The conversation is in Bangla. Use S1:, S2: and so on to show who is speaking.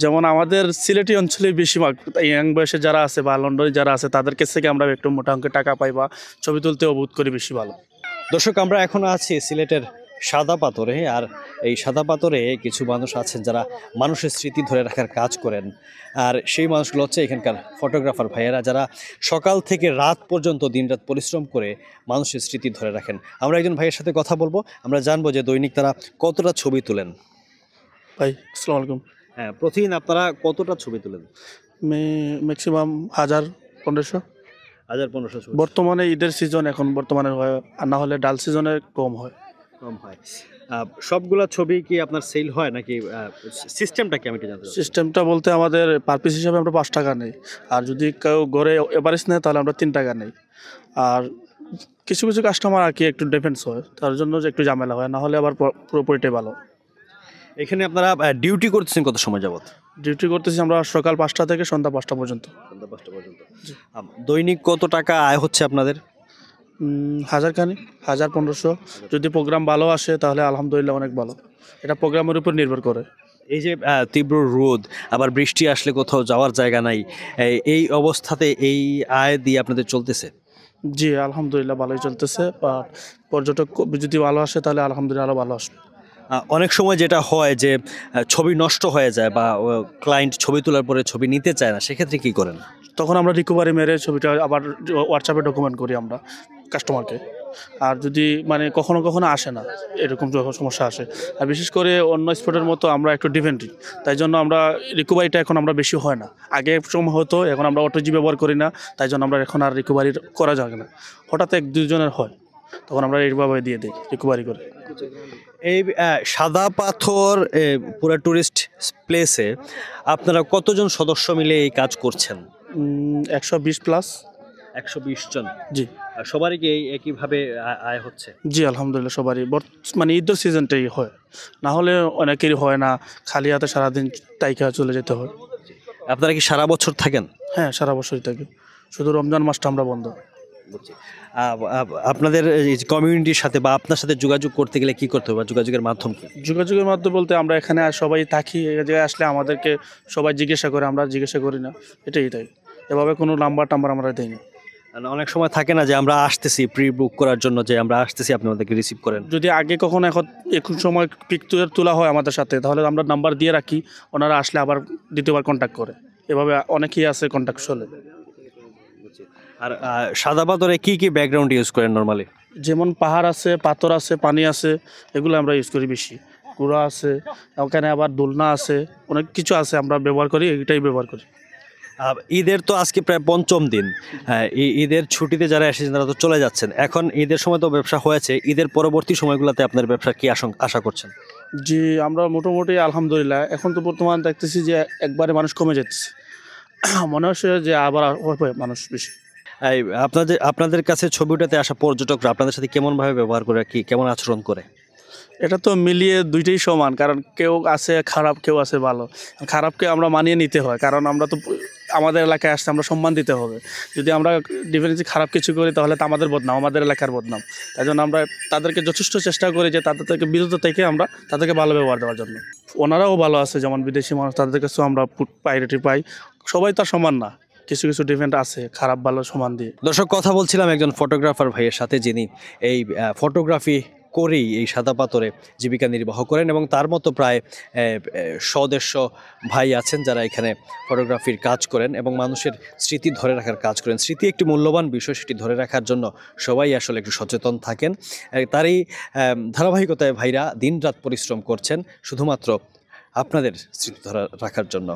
S1: যেমন আমাদের সিলেটি অঞ্চলে বেশিরভাগ ইয়াং বয়সে যারা আছে বা লন্ডনে যারা আছে তাদের কাছ থেকে আমরা একটু মোটা অঙ্কের টাকা পাই বা ছবি তুলতেও বোধ করি বেশি ভালো।
S2: দর্শক, আমরা এখন আছি সিলেটের সাদা পাথরে, আর এই সাদা পাথরে কিছু মানুষ আছেন যারা মানুষের স্মৃতি ধরে রাখার কাজ করেন। আর সেই মানুষগুলো হচ্ছে এখানকার ফটোগ্রাফার ভাইয়েরা, যারা সকাল থেকে রাত পর্যন্ত দিনরাত পরিশ্রম করে মানুষের স্মৃতি ধরে রাখেন। আমরা একজন ভাইয়ের সাথে কথা বলবো, আমরা জানবো যে দৈনিক তারা কতটা ছবি তোলেন।
S1: ভাই আসসালামু আলাইকুম।
S2: হ্যাঁ, প্রতিদিন আপনারা কতটা ছবি তোলেন?
S1: ম্যাক্সিমাম 1000-1500।
S2: 1000-1500 ছবি
S1: বর্তমানে ঈদের সিজন এখন বর্তমানে হয়, আর না হলে ডাল সিজনে কম হয়।
S2: কম হয়। সবগুলা ছবি কি আপনার সেল হয় নাকি সিস্টেমটা কি আমি একটু জানতে চাই?
S1: সিস্টেমটা বলতে আমাদের পার পিস হিসাবে আমরা 5 টাকা নেই, আর যদি কেউ গড়ে এভারেজ নেয় তাহলে আমরা 3 টাকা নেই। আর কিছু কিছু কাস্টমার আর কি একটু ডিফেন্স হয়, তার জন্য যে একটু ঝামেলা হয়, না হলে আবার পুরোপুরিটাই ভালো।
S2: এখানে আপনারা ডিউটি করতেছেন কত সময় যাবত?
S1: ডিউটি করতেছি আমরা সকাল 5টা থেকে সন্ধ্যা 5টা পর্যন্ত।
S2: সন্ধ্যা 5টা পর্যন্ত। দৈনিক কত টাকা আয় হচ্ছে আপনাদের?
S1: 1000 খানি, 1000-1500। যদি প্রোগ্রাম ভালো আসে তাহলে আলহামদুলিল্লাহ অনেক ভালো, এটা প্রোগ্রামের উপর নির্ভর করে।
S2: এই যে তীব্র রোদ, আবার বৃষ্টি আসলে কোথাও যাওয়ার জায়গা নাই, এই অবস্থাতে এই আয় দিয়ে আপনাদের চলতেছে?
S1: জি আলহামদুলিল্লাহ ভালোই চলতেছে। আর পর্যটক যদি ভালো আসে তাহলে আলহামদুলিল্লাহ আরও ভালো আসবে।
S2: অনেক সময় যেটা হয় যে ছবি নষ্ট হয়ে যায় বা ক্লায়েন্ট ছবি তোলার পরে ছবি নিতে চায় না, সেক্ষেত্রে কি করেন?
S1: তখন আমরা রিকভারি মেরে ছবিটা আবার হোয়াটসঅ্যাপে ডকুমেন্ট করি আমরা কাস্টমারকে। আর যদি মানে কখনো কখনো আসে না, এরকম যখন সমস্যা আসে, আর বিশেষ করে অন্য স্পটের মতো আমরা একটু ডিপেন্ডেন্ট, তাই জন্য আমরা রিকভারিটা এখন আমরা বেশি হয় না। আগে সময় হতো, এখন আমরা অটোজি ব্যবহার করি না, তাই জন্য আমরা এখন আর রিকভারি করা যায় না। হঠাৎ 1-2 জনের হয়, তখন আমরা এইভাবে দিয়ে দিই রিকভারি করে।
S2: এই সাদা পাথর পুরো টুরিস্ট প্লেসে আপনারা কতজন সদস্য মিলে এই কাজ করছেন?
S1: 120+।
S2: 120 জন।
S1: জি।
S2: আর সবারই কি একইভাবে আয় হচ্ছে?
S1: জি আলহামদুলিল্লাহ সবারই মানে ঈদের সিজনটাই হয়, না হলে অনেকেরই হয় না, খালি হাতে সারাদিন তাইকা চলে যেতে হয়।
S2: আপনারা কি সারা বছর থাকেন?
S1: হ্যাঁ সারা বছরই থাকি, শুধু রমজান মাসটা আমরা বন্ধ।
S2: আপনাদের কমিউনিটির সাথে বা আপনার সাথে যোগাযোগ করতে গেলে কি করতে হবে, যোগাযোগের মাধ্যম কি?
S1: যোগাযোগের মাধ্যমে বলতে আমরা এখানে সবাই থাকি, এই জায়গায় আসলে আমাদেরকে সবাই জিজ্ঞাসা করে, আমরা জিজ্ঞাসা করি না, এটাই তাই। এভাবে কোনো নাম্বার টাম্বার আমরা দিই না।
S2: অনেক সময় থাকে না যে আমরা আসতেছি প্রি বুক করার জন্য, যে আমরা আসতেছি, আপনি আমাদেরকে রিসিভ করেন।
S1: যদি আগে কখনো এখন সময় পিক তোলা হয় আমাদের সাথে, তাহলে আমরা নাম্বার দিয়ে রাখি, ওনারা আসলে আবার দ্বিতীয়বার কন্ট্যাক্ট করে, এভাবে অনেকেই আছে কন্ট্যাক্ট চলে।
S2: আর সাদা পাথরে কি কি ব্যাকগ্রাউন্ড ইউজ করেন নর্মালি?
S1: যেমন পাহাড় আছে, পাথর আছে, পানি আছে, এগুলো আমরা ইউজ করি বেশি। কুড়া আছে, ওখানে আবার দোলনা আছে, অনেক কিছু আছে আমরা ব্যবহার করি, এটাই ব্যবহার করি।
S2: ঈদের তো আজকে প্রায় 5ম দিন। ঈদের ছুটিতে যারা এসেছেন তারা তো চলে যাচ্ছেন, এখন ঈদের সময় তো ব্যবসা হয়েছে, ঈদের পরবর্তী সময়গুলোতে আপনার ব্যবসা কি আশা করছেন?
S1: জি আমরা মোটামুটি আলহামদুলিল্লাহ, এখন তো বর্তমানে দেখতেছি যে একবারে মানুষ কমে যাচ্ছে, মনে হচ্ছে যে আবার হবে মানুষ বেশি।
S2: আপনাদের কাছে ছবিটাতে আসা পর্যটকরা আপনাদের সাথে কেমনভাবে ব্যবহার করে, কি কেমন আচরণ করে?
S1: এটা তো মিলিয়ে দুইটাই সমান, কারণ কেউ আছে খারাপ, কেউ আছে ভালো। খারাপকে আমরা মানিয়ে নিতে হয়, কারণ আমরা তো আমাদের এলাকায় আসছে, আমরা সম্মান দিতে হবে। যদি আমরা ডিফারেন্সলি খারাপ কিছু করি তাহলে তো আমাদের বদনাম, আমাদের এলাকার বদনাম। তাই জন্য আমরা তাদেরকে যথেষ্ট চেষ্টা করি যে তাদের থেকে বিরত থেকে আমরা তাদেরকে ভালো ব্যবহার দেওয়ার জন্য। ওনারাও ভালো আছে, যেমন বিদেশি মানুষ, তাদের কাছেও আমরা প্রায়োরিটি পাই। সবাই তার সমান না, কিছু কিছু ডিফারেন্ট আছে, খারাপ ভালো সমান দিয়ে।
S2: দর্শক, কথা বলছিলাম একজন ফটোগ্রাফার ভাইয়ের সাথে, যিনি এই ফটোগ্রাফি করেই এই সাদা পাথরে জীবিকা নির্বাহ করেন, এবং তার মতো প্রায় 100-150 ভাই আছেন যারা এখানে ফটোগ্রাফির কাজ করেন এবং মানুষের স্মৃতি ধরে রাখার কাজ করেন। স্মৃতি একটি মূল্যবান বিষয়, সেটি ধরে রাখার জন্য সবাই আসলে একটু সচেতন থাকেন। তারই ধারাবাহিকতায় ভাইরা দিনরাত পরিশ্রম করছেন শুধুমাত্র আপনাদের স্মৃতি ধরে রাখার জন্য।